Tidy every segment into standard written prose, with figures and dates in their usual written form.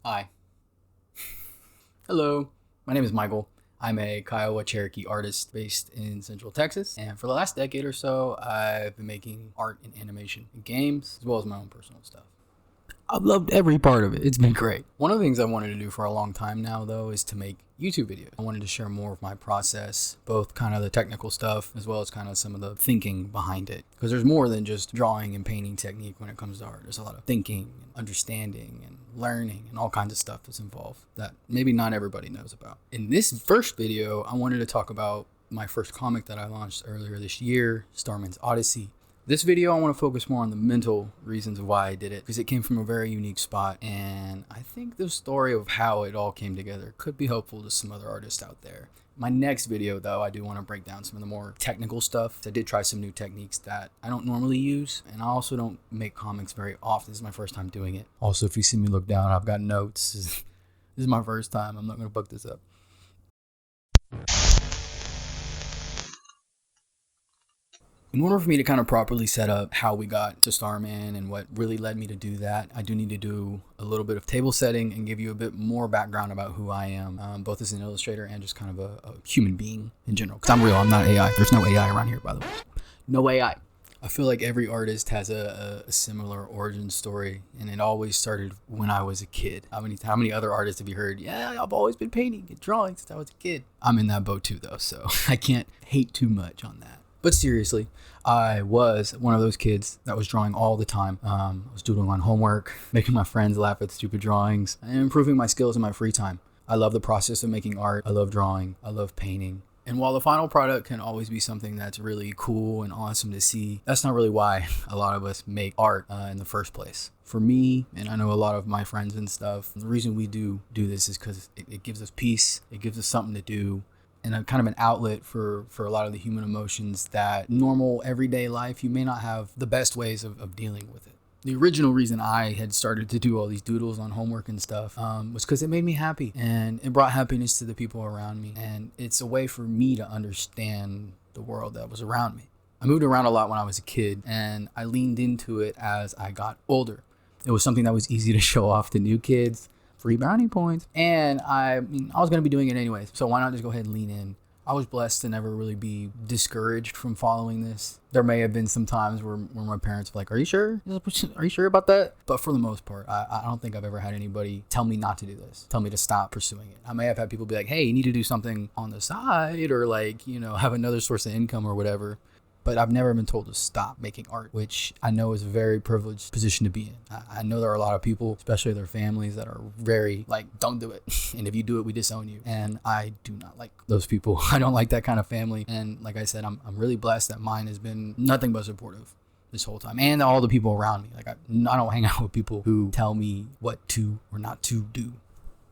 Hi. Hello. My name is Michael. I'm a Kiowa Cherokee artist based in Central Texas. And for the last decade or so, I've been making art and animation in games, as well as my own personal stuff. I've loved every part of it. It's been great. One of the things I wanted to do for a long time now, though, is to make YouTube videos. I wanted to share more of my process, both kind of the technical stuff, as well as kind of some of the thinking behind it. Because there's more than just drawing and painting technique when it comes to art. There's a lot of thinking and understanding and learning and all kinds of stuff that's involved that maybe not everybody knows about. In this first video, I wanted to talk about my first comic that I launched earlier this year, Starman's Odyssey. This video, I want to focus more on the mental reasons of why I did it, because it came from a very unique spot, and I think the story of how it all came together could be helpful to some other artists out there. My next video, though, I do want to break down some of the more technical stuff. I did try some new techniques that I don't normally use, and I also don't make comics very often. This is my first time doing it. Also, if you see me look down, I've got notes. This is my first time. I'm not going to fuck this up. In order for me to kind of properly set up how we got to Starman and what really led me to do that, I do need to do a little bit of table setting and give you a bit more background about who I am, both as an illustrator and just kind of a human being in general. Because I'm real, I'm not AI. There's no AI around here, by the way. No AI. I feel like every artist has a similar origin story, and it always started when I was a kid. How many other artists have you heard? Yeah, I've always been painting and drawing since I was a kid. I'm in that boat too, though, so I can't hate too much on that. But seriously, I was one of those kids that was drawing all the time. I was doodling on homework, making my friends laugh at stupid drawings, and improving my skills in my free time. I love the process of making art. I love drawing. I love painting. And while the final product can always be something that's really cool and awesome to see, that's not really why a lot of us make art in the first place. For me, and I know a lot of my friends and stuff, the reason we do this is because it gives us peace. It gives us something to do. And a kind of an outlet for a lot of the human emotions that normal everyday life, you may not have the best ways of dealing with it. The original reason I had started to do all these doodles on homework and stuff was because it made me happy, and it brought happiness to the people around me. And it's a way for me to understand the world that was around me. I moved around a lot when I was a kid, and I leaned into it as I got older. It was something that was easy to show off to new kids. Free brownie points. And I was going to be doing it anyways, so why not just go ahead and lean in? I was blessed to never really be discouraged from following this. There may have been some times where my parents were like, are you sure? Are you sure about that? But for the most part, I don't think I've ever had anybody tell me not to do this, tell me to stop pursuing it. I may have had people be like, hey, you need to do something on the side, or like, have another source of income or whatever. But I've never been told to stop making art, which I know is a very privileged position to be in. I know there are a lot of people, especially their families, that are very like, don't do it. And if you do it, we disown you. And I do not like those people. I don't like that kind of family. And like I said, I'm really blessed that mine has been nothing but supportive this whole time. And all the people around me. Like I don't hang out with people who tell me what to or not to do.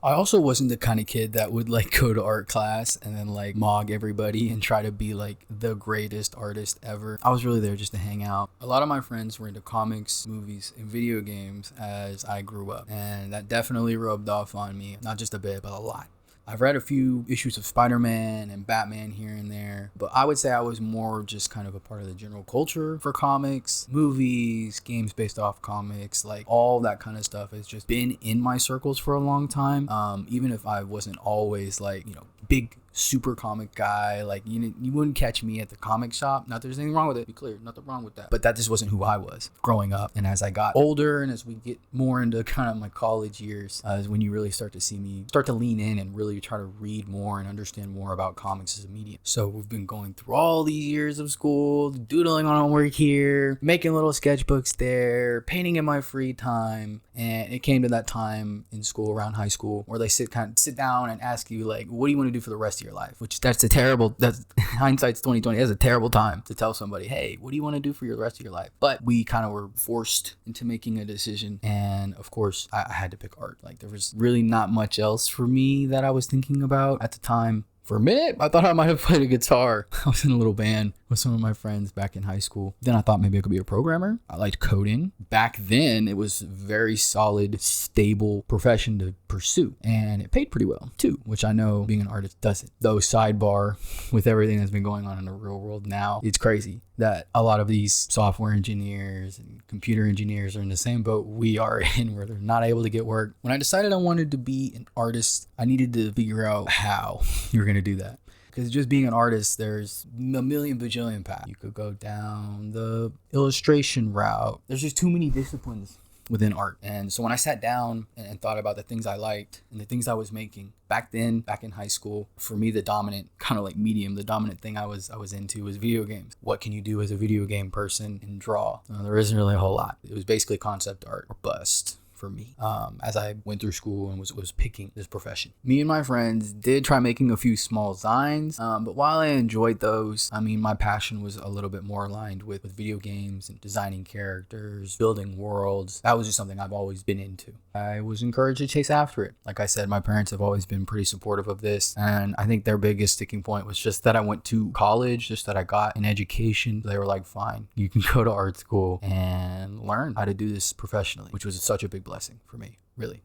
I also wasn't the kind of kid that would like go to art class and then like mog everybody and try to be like the greatest artist ever. I was really there just to hang out. A lot of my friends were into comics, movies, and video games as I grew up, and that definitely rubbed off on me. Not just a bit, but a lot. I've read a few issues of Spider-Man and Batman here and there, but I would say I was more just kind of a part of the general culture for comics, movies, games based off comics, like all that kind of stuff has just been in my circles for a long time. Even if I wasn't always like, big super comic guy, like you wouldn't catch me at the comic shop. Not that there's anything wrong with it, be clear, nothing wrong with that, but that just wasn't who I was growing up. And as I got older and as we get more into kind of my college years, is when you really start to see me start to lean in and really try to read more and understand more about comics as a medium. So we've been going through all these years of school, doodling on homework here, making little sketchbooks there, painting in my free time. And it came to that time in school, around high school, where they sit down and ask you like, what do you want to do for the rest of your life? Which that's hindsight's 2020. That's a terrible time to tell somebody, hey, what do you want to do for the rest of your life? But we kind of were forced into making a decision, and of course I had to pick art. Like there was really not much else for me that I was thinking about at the time. For a minute, I thought I might have played a guitar. I was in a little band with some of my friends back in high school. Then I thought maybe I could be a programmer. I liked coding. Back then, it was a very solid, stable profession to pursue. And it paid pretty well too, which I know being an artist doesn't. Though sidebar, with everything that's been going on in the real world now, it's crazy that a lot of these software engineers and computer engineers are in the same boat we are in, where they're not able to get work. When I decided I wanted to be an artist, I needed to figure out how you're going to do that. Because just being an artist, there's a million bajillion paths. You could go down the illustration route. There's just too many disciplines within art. And so when I sat down and thought about the things I liked and the things I was making back then, back in high school, for me, the dominant kind of like medium, the dominant thing I was into was video games. What can you do as a video game person and draw? There isn't really a whole lot. It was basically concept art or bust for me, as I went through school and was picking this profession. Me and my friends did try making a few small designs, but while I enjoyed those, I mean, my passion was a little bit more aligned with video games and designing characters, building worlds. That was just something I've always been into. I was encouraged to chase after it. Like I said, my parents have always been pretty supportive of this, and I think their biggest sticking point was just that I went to college, just that I got an education. They were like, fine, you can go to art school and learn how to do this professionally, which was such a big blessing for me, really.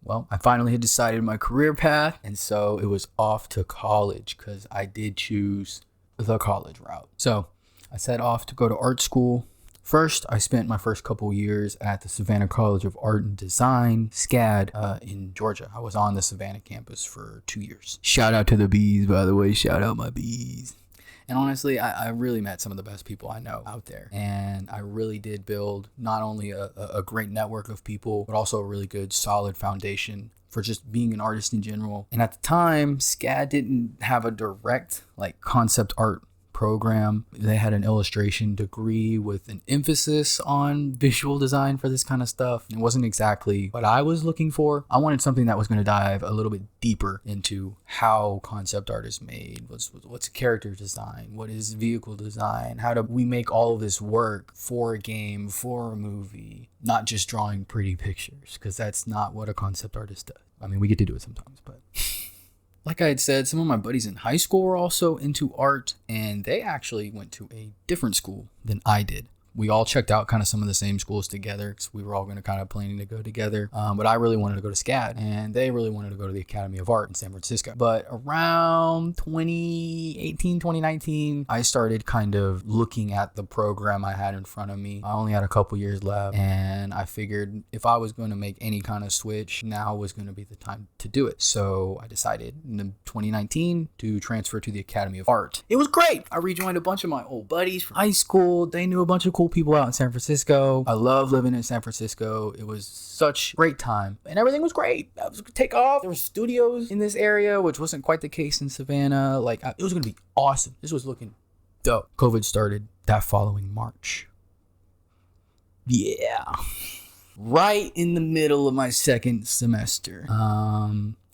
Well, I finally had decided my career path, and so it was off to college, because I did choose the college route. So I set off to go to art school. First, I spent my first couple years at the Savannah College of Art and Design, SCAD, in Georgia. I was on the Savannah campus for 2 years. Shout out to the bees, by the way. Shout out my bees. And honestly, I really met some of the best people I know out there. And I really did build not only a great network of people, but also a really good, solid foundation for just being an artist in general. And at the time, SCAD didn't have a direct like concept art program. They had an illustration degree with an emphasis on visual design for this kind of stuff. It wasn't exactly what I was looking for. I wanted something that was going to dive a little bit deeper into how concept art is made. What's character design? What is vehicle design? How do we make all of this work for a game, for a movie, not just drawing pretty pictures, because that's not what a concept artist does. I mean, we get to do it sometimes, but like I had said, some of my buddies in high school were also into art, and they actually went to a different school than I did. We all checked out kind of some of the same schools together, because we were all going to kind of planning to go together. But I really wanted to go to SCAD, and they really wanted to go to the Academy of Art in San Francisco. But around 2018, 2019, I started kind of looking at the program I had in front of me. I only had a couple years left, and I figured if I was going to make any kind of switch, now was going to be the time to do it. So I decided in 2019 to transfer to the Academy of Art. It was great. I rejoined a bunch of my old buddies from high school. They knew a bunch of cool people out in San Francisco. I love living in San Francisco. It was such a great time, and everything was great. I was gonna take off. There were studios in this area, which wasn't quite the case in Savannah. It was gonna be awesome. This was looking dope. COVID started that following March. Yeah, right in the middle of my second semester.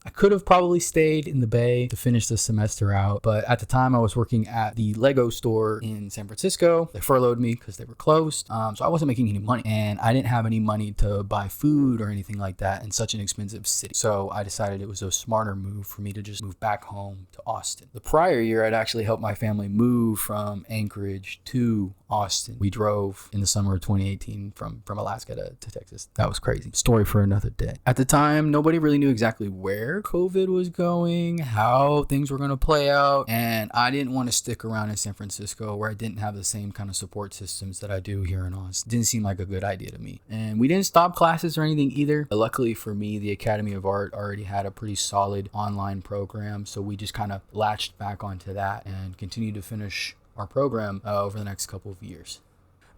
I could have probably stayed in the Bay to finish the semester out, but at the time I was working at the Lego store in San Francisco. They furloughed me because they were closed, so I wasn't making any money, and I didn't have any money to buy food or anything like that in such an expensive city. So I decided it was a smarter move for me to just move back home to Austin. The prior year, I'd actually helped my family move from Anchorage to Austin. We drove in the summer of 2018 from Alaska to Texas. That was crazy. Story for another day. At the time, nobody really knew exactly where COVID was going, how things were going to play out, and I didn't want to stick around in San Francisco where I didn't have the same kind of support systems that I do here in Austin. Didn't seem like a good idea to me. And we didn't stop classes or anything either. But luckily for me, the Academy of Art already had a pretty solid online program, so we just kind of latched back onto that and continued to finish our program over the next couple of years.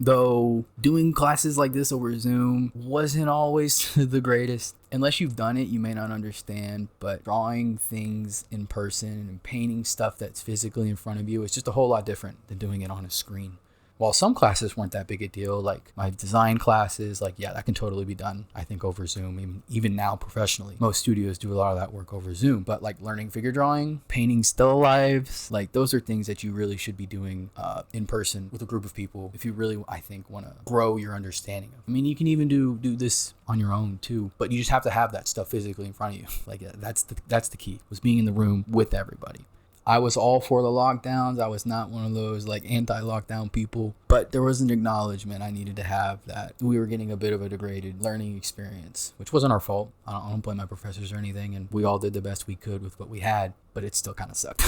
Though doing classes like this over Zoom wasn't always the greatest. Unless you've done it, you may not understand, but drawing things in person and painting stuff that's physically in front of you is just a whole lot different than doing it on a screen. While some classes weren't that big a deal, like my design classes, that can totally be done, I think, over Zoom. Even now, professionally, most studios do a lot of that work over Zoom. But learning figure drawing, painting still lifes, those are things that you really should be doing in person with a group of people if you really, I think, want to grow your understanding of. You can even do this on your own too, but you just have to have that stuff physically in front of you. That's the key, was being in the room with everybody. I was all for the lockdowns. I was not one of those like anti-lockdown people, but there was an acknowledgement I needed to have that we were getting a bit of a degraded learning experience, which wasn't our fault. I don't blame my professors or anything, and we all did the best we could with what we had, but it still kind of sucked.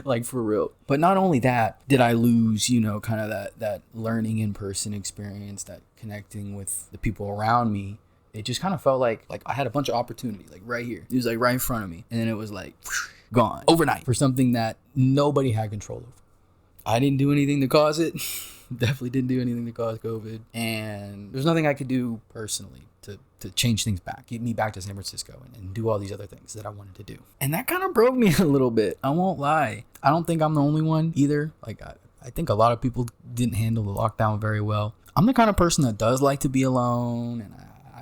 Like, for real. But not only that, did I lose, kind of that learning in person experience, that connecting with the people around me. It just kind of felt like I had a bunch of opportunity, like right here. It was like right in front of me. And then it was like gone overnight for something that nobody had control of. I didn't do anything to cause it. Definitely didn't do anything to cause COVID. And there's nothing I could do personally to change things back, get me back to San Francisco and do all these other things that I wanted to do. And that kind of broke me a little bit. I won't lie. I don't think I'm the only one either. Like, I think a lot of people didn't handle the lockdown very well. I'm the kind of person that does like to be alone, and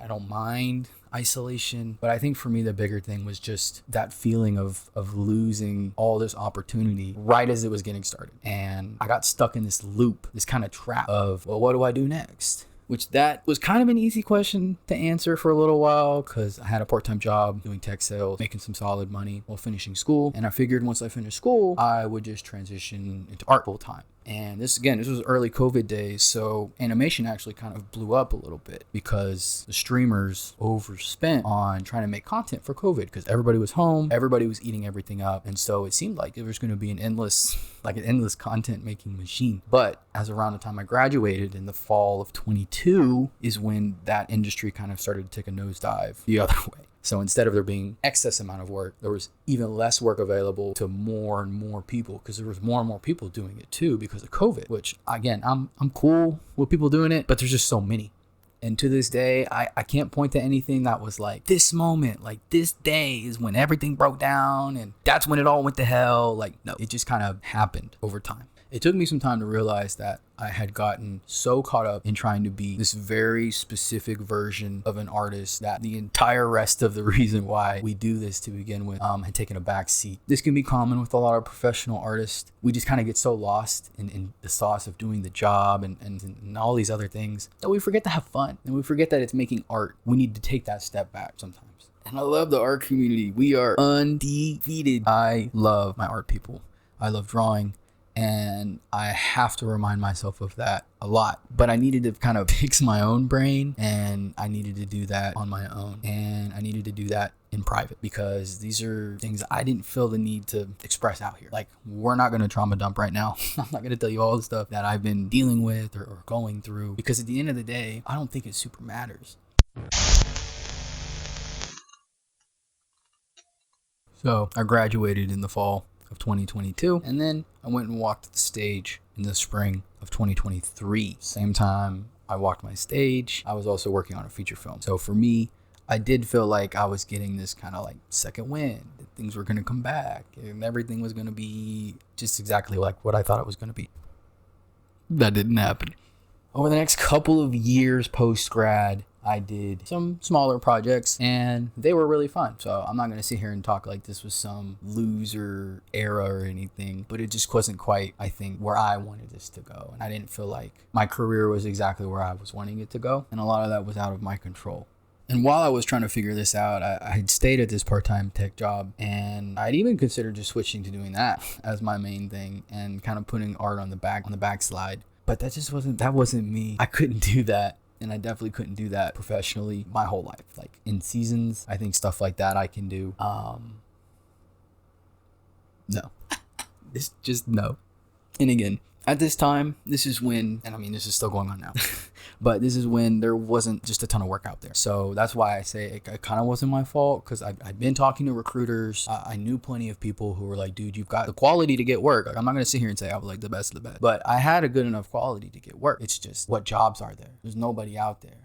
I don't mind isolation. But I think for me, the bigger thing was just that feeling of losing all this opportunity right as it was getting started. And I got stuck in this loop, this kind of trap of, well, what do I do next? Which that was kind of an easy question to answer for a little while, because I had a part-time job doing tech sales, making some solid money while finishing school. And I figured once I finished school, I would just transition into art full time. And this was early COVID days, so animation actually kind of blew up a little bit because the streamers overspent on trying to make content for COVID, because everybody was home, everybody was eating everything up, and so it seemed like there was going to be an endless content making machine. But as around the time I graduated in the fall of 22 is when that industry kind of started to take a nosedive the other way. So instead of there being excess amount of work, there was even less work available to more and more people, because there was more and more people doing it too because of COVID, which again, I'm cool with people doing it, but there's just so many. And to this day, I can't point to anything that was like this moment, like this day is when everything broke down and that's when it all went to hell. Like, no, it just kind of happened over time. It took me some time to realize that I had gotten so caught up in trying to be this very specific version of an artist that the entire rest of the reason why we do this to begin with had taken a back seat. This can be common with a lot of professional artists. We just kind of get so lost in the sauce of doing the job and all these other things that we forget to have fun, and we forget that it's making art. We need to take that step back sometimes. And I love the art community. We are undefeated. I love my art people. I love drawing. And I have to remind myself of that a lot. But I needed to kind of fix my own brain, and I needed to do that on my own. And I needed to do that in private, because these are things I didn't feel the need to express out here. Like, we're not going to trauma dump right now. I'm not going to tell you all the stuff that I've been dealing with or going through, because at the end of the day, I don't think it super matters. So I graduated in the fall of 2022, and then I went and walked the stage in the spring of 2023. Same time I walked my stage, I was also working on a feature film. So for me, I did feel like I was getting this kind of like second wind, that things were going to come back and everything was going to be just exactly like what I thought it was going to be. That didn't happen. Over the next couple of years post-grad, I did some smaller projects, and they were really fun. So I'm not going to sit here and talk like this was some loser era or anything, but it just wasn't quite, I think, where I wanted this to go. And I didn't feel like my career was exactly where I was wanting it to go. And a lot of that was out of my control. And while I was trying to figure this out, I had stayed at this part-time tech job, and I'd even considered just switching to doing that as my main thing and kind of putting art on the backslide. But that wasn't me. I couldn't do that. And I definitely couldn't do that professionally my whole life. Like in seasons, I think stuff like that I can do. No. It's just no. And again, at this time, this is when, and I mean, this is still going on now, but this is when there wasn't just a ton of work out there. So that's why I say it kind of wasn't my fault, because I've been talking to recruiters. I knew plenty of people who were like, dude, you've got the quality to get work. Like, I'm not going to sit here and say I was like the best of the best, but I had a good enough quality to get work. It's just, what jobs are there? There's nobody out there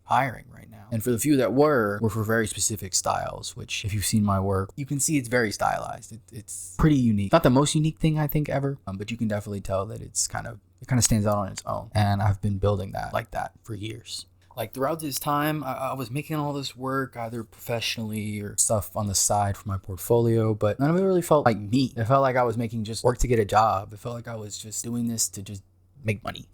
hiring right now. And for the few that were for very specific styles, which if you've seen my work, you can see it's very stylized. It's pretty unique. Not the most unique thing I think ever, but you can definitely tell that it kind of stands out on its own. And I've been building that like that for years. Like throughout this time, I was making all this work either professionally or stuff on the side for my portfolio, but none of it really felt like me. It felt like I was making just work to get a job. It felt like I was just doing this to just make money.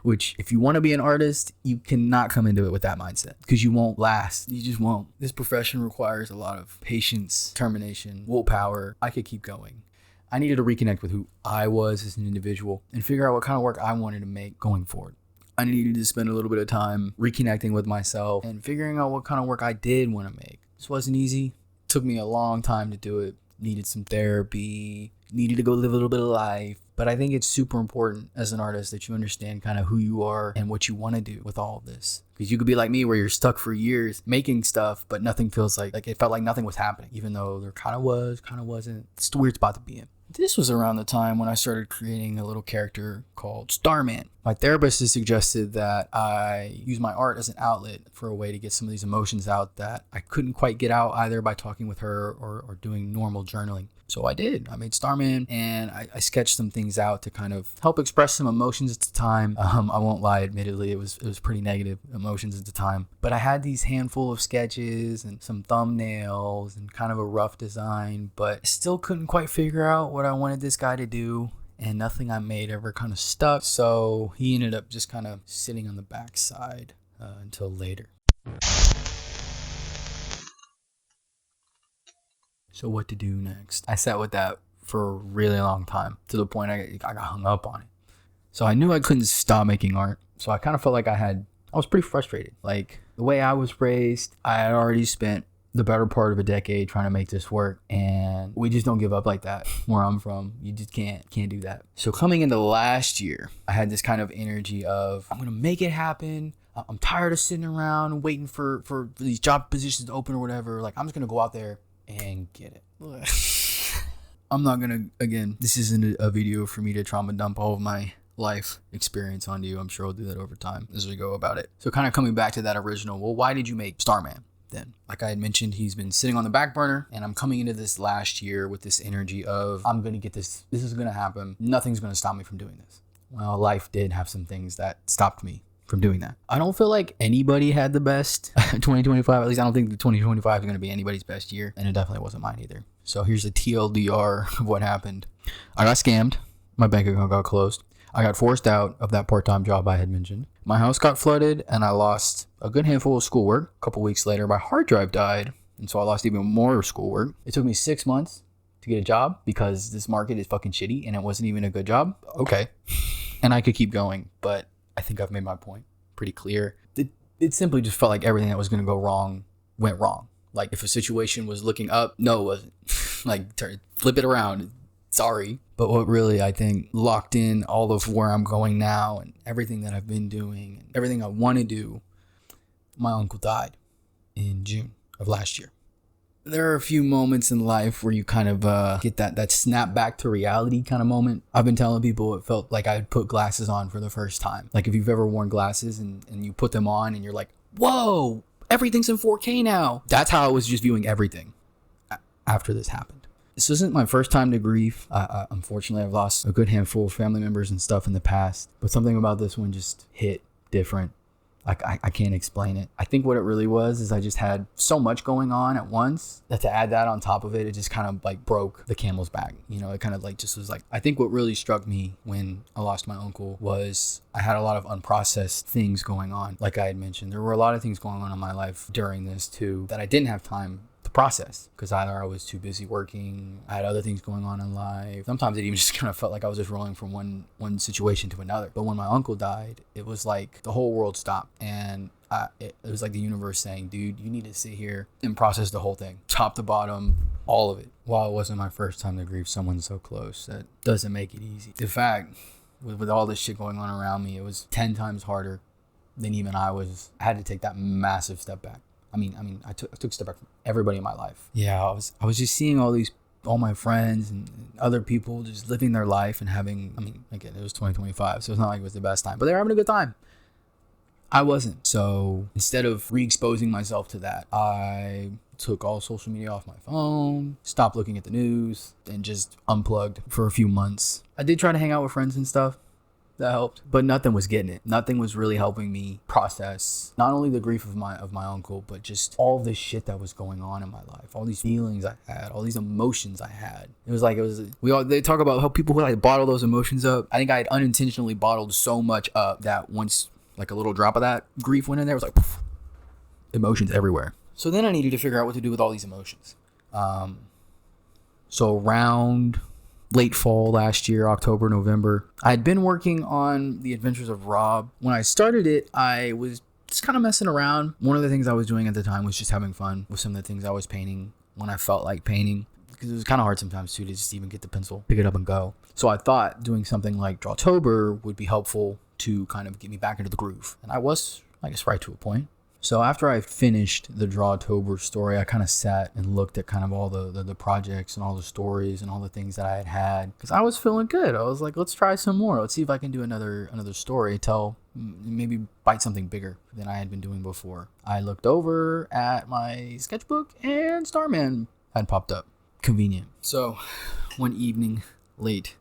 which if you want to be an artist, you cannot come into it with that mindset because you won't last. You just won't. This profession requires a lot of patience, determination, willpower. I could keep going. I needed to reconnect with who I was as an individual and figure out what kind of work I wanted to make going forward. I needed to spend a little bit of time reconnecting with myself and figuring out what kind of work I did want to make. This wasn't easy. It took me a long time to do it. Needed some therapy, needed to go live a little bit of life. But I think it's super important as an artist that you understand kind of who you are and what you want to do with all of this. Because you could be like me where you're stuck for years making stuff, but nothing feels like it felt like nothing was happening, even though there kind of was, kind of wasn't. It's a weird spot to be in. This was around the time when I started creating a little character called Starman. My therapist has suggested that I use my art as an outlet for a way to get some of these emotions out that I couldn't quite get out either by talking with her or doing normal journaling. So I did. I made Starman and I sketched some things out to kind of help express some emotions at the time. I won't lie, admittedly, it was pretty negative emotions at the time. But I had these handful of sketches and some thumbnails and kind of a rough design, but I still couldn't quite figure out what I wanted this guy to do. And nothing I made ever kind of stuck. So he ended up just kind of sitting on the backside until later. So what to do next? I sat with that for a really long time to the point I got hung up on it. So I knew I couldn't stop making art. So I kind of felt like I was pretty frustrated. Like the way I was raised, I had already spent the better part of a decade trying to make this work, and we just don't give up like that where I'm from. You just can't do that. So coming into last year, I had this kind of energy of I'm gonna make it happen. I'm tired of sitting around waiting for these job positions to open or whatever. Like I'm just gonna go out there and get it. I'm not gonna, again, this isn't a video for me to trauma dump all of my life experience onto you. I'm sure I'll do that over time as we go about it. So kind of coming back to that original, well, why did you make Starman? Then, like I had mentioned, he's been sitting on the back burner, and I'm coming into this last year with this energy of I'm gonna get this is gonna happen, nothing's gonna stop me from doing this. Well, life did have some things that stopped me from doing that. I don't feel like anybody had the best 2025. At least I don't think the 2025 is gonna be anybody's best year, and it definitely wasn't mine either. So here's a TLDR of what happened. I got scammed. My bank account got closed. I got forced out of that part-time job I had mentioned. My house got flooded and I lost a good handful of schoolwork. A couple weeks later, my hard drive died, and so I lost even more schoolwork. It took me 6 months to get a job because this market is fucking shitty and it wasn't even a good job. Okay. And I could keep going, but I think I've made my point pretty clear. It simply just felt like everything that was going to go wrong went wrong. Like if a situation was looking up, no, it wasn't. Like flip it around. Sorry. But what really, I think, locked in all of where I'm going now and everything that I've been doing and everything I want to do, my uncle died in June of last year. There are a few moments in life where you kind of get that snap back to reality kind of moment. I've been telling people it felt like I put glasses on for the first time. Like if you've ever worn glasses and you put them on and you're like, whoa, everything's in 4K now. That's how I was just viewing everything after this happened. This isn't my first time to grieve. Unfortunately, I've lost a good handful of family members and stuff in the past, but something about this one just hit different. Like I can't explain it. I think what it really was is I just had so much going on at once that to add that on top of it, it just kind of like broke the camel's back. You know, it kind of like just was like, I think what really struck me when I lost my uncle was I had a lot of unprocessed things going on. Like I had mentioned, there were a lot of things going on in my life during this too that I didn't have time to process because either I was too busy working, I had other things going on in life. Sometimes it even just kind of felt like I was just rolling from one situation to another. But when my uncle died, it was like the whole world stopped, and it was like the universe saying, dude, you need to sit here and process the whole thing, top to bottom, all of it. While it wasn't my first time to grieve someone so close, that doesn't make it easy. In fact, with all this shit going on around me, it was 10 times harder than even I had to take that massive step back. I mean, I took a step back from everybody in my life. Yeah, I was just seeing all my friends and other people just living their life and having, I mean, again, it was 2025, so it's not like it was the best time, but they were having a good time. I wasn't. So instead of re-exposing myself to that, I took all social media off my phone, stopped looking at the news, and just unplugged for a few months. I did try to hang out with friends and stuff, That helped. But nothing was getting it. Nothing was really helping me process not only the grief of my uncle, but just all this shit that was going on in my life. All these feelings I had, all these emotions I had. They talk about how people who like bottle those emotions up. I think I had unintentionally bottled so much up that once like a little drop of that grief went in there, it was like poof, emotions everywhere. So then I needed to figure out what to do with all these emotions. So around late fall last year, October, November, I had been working on The Adventures of Rob. When I started it, I was just kind of messing around. One of the things I was doing at the time was just having fun with some of the things I was painting when I felt like painting, because it was kind of hard sometimes too to just even get the pencil, pick it up and go. So I thought doing something like Drawtober would be helpful to kind of get me back into the groove. And I was, I guess, right to a point. So after I finished the Drawtober story, I kind of sat and looked at kind of all the projects and all the stories and all the things that I had because I was feeling good. I was like, let's try some more. Let's see if I can do another story, maybe bite something bigger than I had been doing before. I looked over at my sketchbook and Starman had popped up. Convenient. So one evening late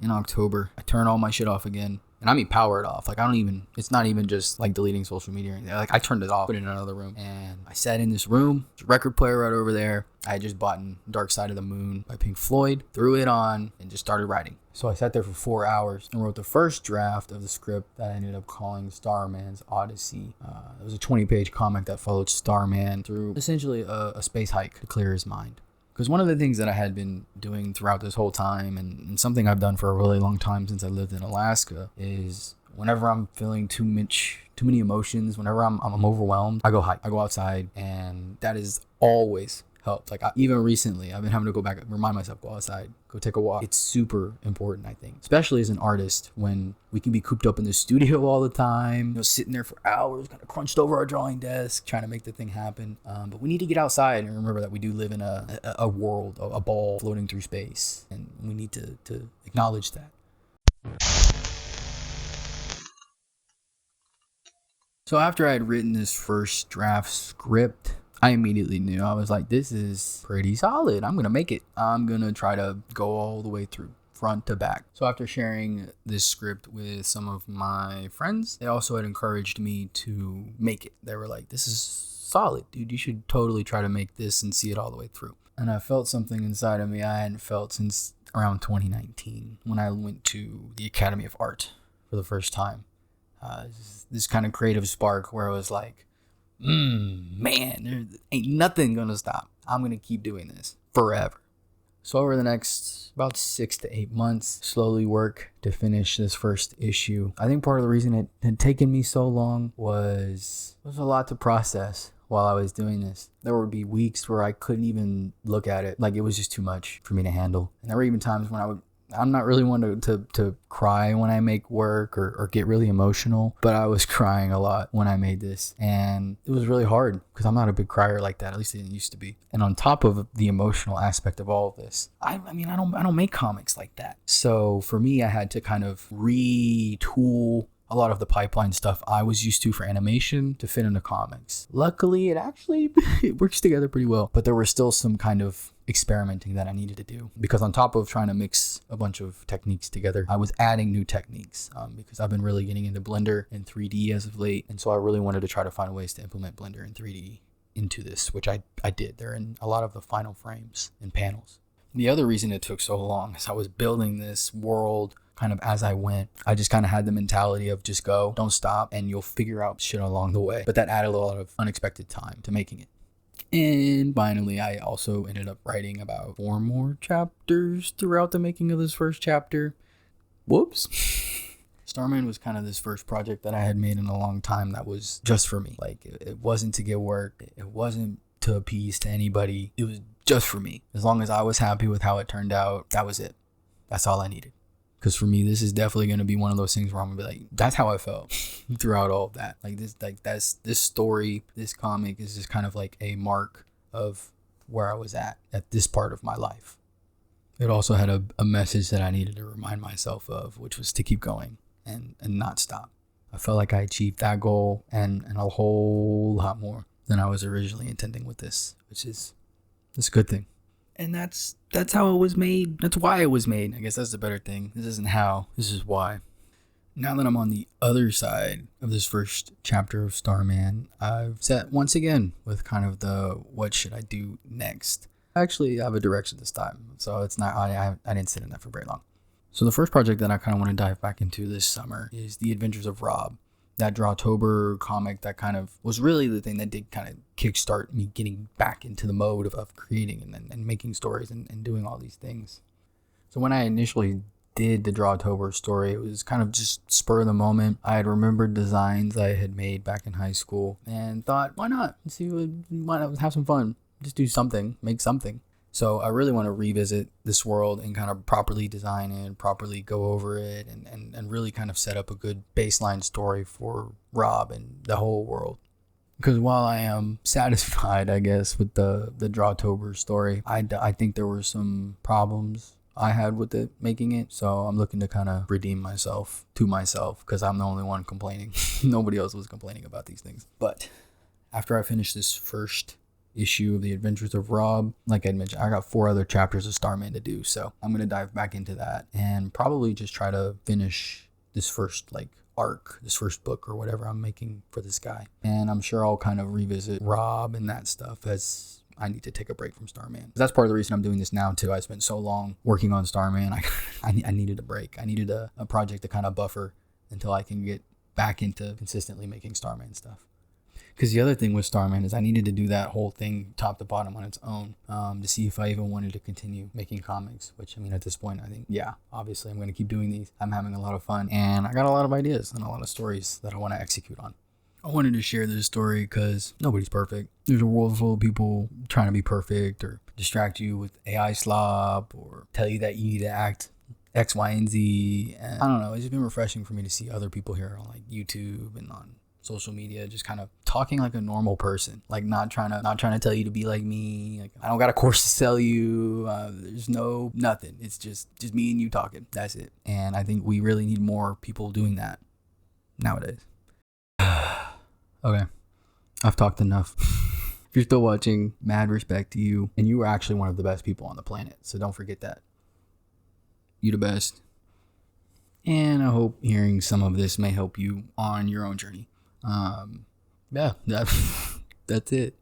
in October, I turn all my shit off again. And I mean power it off. Like it's not even just like deleting social media or anything. Like I turned it off, put it in another room. And I sat in this room, there's a record player right over there. I had just bought Dark Side of the Moon by Pink Floyd, threw it on and just started writing. So I sat there for 4 hours and wrote the first draft of the script that I ended up calling Starman's Odyssey. It was a 20-page comic that followed Starman through essentially a space hike to clear his mind. Because one of the things that I had been doing throughout this whole time, and something I've done for a really long time since I lived in Alaska, is whenever I'm feeling too many emotions, whenever I'm overwhelmed, I go hike. I go outside, and that has always helped. Like even recently, I've been having to go back and remind myself, go outside, go take a walk. It's super important, I think, especially as an artist when we can be cooped up in the studio all the time, sitting there for hours, kind of crunched over our drawing desk, trying to make the thing happen. But we need to get outside and remember that we do live in a world, a ball floating through space, and we need to acknowledge that. So after I had written this first draft script, I immediately knew. I was like, this is pretty solid. I'm going to make it. I'm going to try to go all the way through, front to back. So after sharing this script with some of my friends, they also had encouraged me to make it. They were like, this is solid, dude. You should totally try to make this and see it all the way through. And I felt something inside of me I hadn't felt since around 2019 when I went to the Academy of Art for the first time. This kind of creative spark where I was like, man, there ain't nothing gonna stop. I'm gonna keep doing this forever. So over the next about 6 to 8 months, slowly work to finish this first issue. I think part of the reason it had taken me so long was a lot to process while I was doing this. There would be weeks where I couldn't even look at it. Like it was just too much for me to handle. And there were even times when I'm not really one to cry when I make work or get really emotional, but I was crying a lot when I made this, and it was really hard because I'm not a big crier like that. At least I didn't used to be. And on top of the emotional aspect of all of this, I don't make comics like that. So for me, I had to kind of retool a lot of the pipeline stuff I was used to for animation to fit into comics. Luckily, it works together pretty well, but there were still some kind of experimenting that I needed to do, because on top of trying to mix a bunch of techniques together, I was adding new techniques because I've been really getting into Blender and 3D as of late, and so I really wanted to try to find ways to implement Blender and 3D into this, which I did. They're in a lot of the final frames and panels. The other reason it took so long is I was building this world kind of as I went. I just kind of had the mentality of just go, don't stop, and you'll figure out shit along the way. But that added a lot of unexpected time to making it. And finally, I also ended up writing about 4 more chapters throughout the making of this first chapter. Whoops. Starman was kind of this first project that I had made in a long time that was just for me. Like, it wasn't to get work. It wasn't to appease to anybody. It was just for me. As long as I was happy with how it turned out, that was it. That's all I needed. Because for me, this is definitely going to be one of those things where I'm going to be like, that's how I felt throughout all of that. This story, this comic is just kind of like a mark of where I was at this part of my life. It also had a message that I needed to remind myself of, which was to keep going and not stop. I felt like I achieved that goal and a whole lot more than I was originally intending with this, which is a good thing. And that's how it was made. That's why it was made. I guess that's the better thing. This isn't how. This is why. Now that I'm on the other side of this first chapter of Starman, I've set once again with kind of the what should I do next. Actually, I have a direction this time, so it's not I didn't sit in that for very long. So the first project that I kind of want to dive back into this summer is The Adventures of Rob. That Drawtober comic that kind of was really the thing that did kind of kickstart me getting back into the mode of creating and making stories and doing all these things. So when I initially did the Drawtober story, it was kind of just spur of the moment. I had remembered designs I had made back in high school and thought, why not? Why not have some fun? Just do something, make something. So I really want to revisit this world and kind of properly design it, properly go over it, and really kind of set up a good baseline story for Rob and the whole world. Because while I am satisfied, I guess, with the Drawtober story, I think there were some problems I had with it making it. So I'm looking to kind of redeem myself to myself because I'm the only one complaining. Nobody else was complaining about these things. But after I finish this first issue of The Adventures of Rob, like I mentioned, I got 4 other chapters of Starman to do, so I'm gonna dive back into that and probably just try to finish this first arc, this first book or whatever I'm making for this guy. And I'm sure I'll kind of revisit Rob and that stuff as I need to take a break from Starman. That's part of the reason I'm doing this now too. I spent so long working on Starman. I needed a break. I needed a project to kind of buffer until I can get back into consistently making Starman stuff. Because the other thing with Starman is I needed to do that whole thing top to bottom on its own to see if I even wanted to continue making comics, which, I mean, at this point, I think, yeah, obviously I'm going to keep doing these. I'm having a lot of fun, and I got a lot of ideas and a lot of stories that I want to execute on. I wanted to share this story because nobody's perfect. There's a world full of people trying to be perfect or distract you with AI slop or tell you that you need to act X, Y, and Z. And I don't know. It's just been refreshing for me to see other people here on YouTube and on social media just kind of talking like a normal person, not trying to tell you to be like me. I don't got a course to sell you. There's nothing. It's just me and you talking. That's it. And I think we really need more people doing that nowadays. Okay, I've talked enough. If you're still watching, mad respect to you, and you are actually one of the best people on the planet, so don't forget that. You the best. And I hope hearing some of this may help you on your own journey. Yeah, that's it.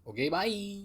Okay, bye.